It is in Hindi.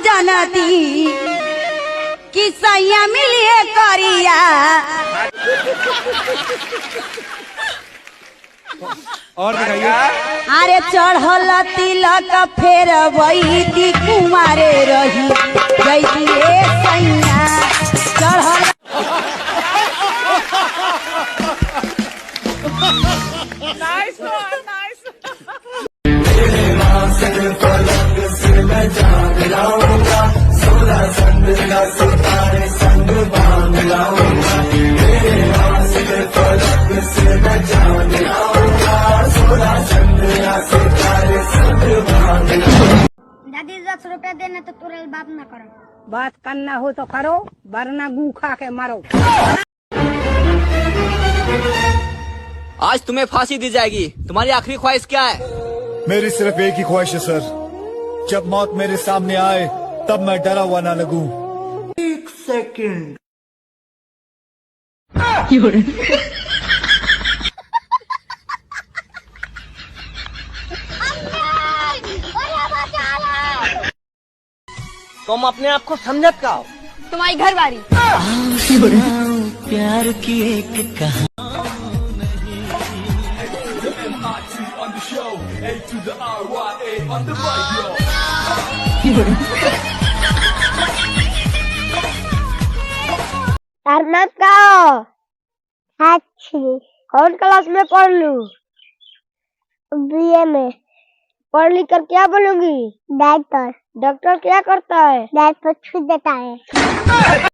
जानती कि सैया मिलिए करिया। और दिखाइए। अरे चढ़ल तिलक फेर वही कुमारे रही जैती सैया चढ़ल। दादी 10 रुपया देना तो तुरंत बात ना करो। बात करना हो तो करो वरना गू खा के मारो। आज तुम्हें फांसी दी जाएगी। तुम्हारी आखिरी ख्वाहिश क्या है? मेरी सिर्फ एक ही ख्वाहिश है सर, जब मौत मेरे सामने आए तब मैं डरा हुआ ना लगूं। एक सेकंड। तुम अपने आप को समझत का हो? तुम्हारी घर वाली प्यार की एक कहानी। कौन क्लास में पढ़ लूं? बीए में। पढ़ लिख कर क्या बनूंगी? डॉक्टर। डॉक्टर क्या करता है? डॉक्टर छू देता है।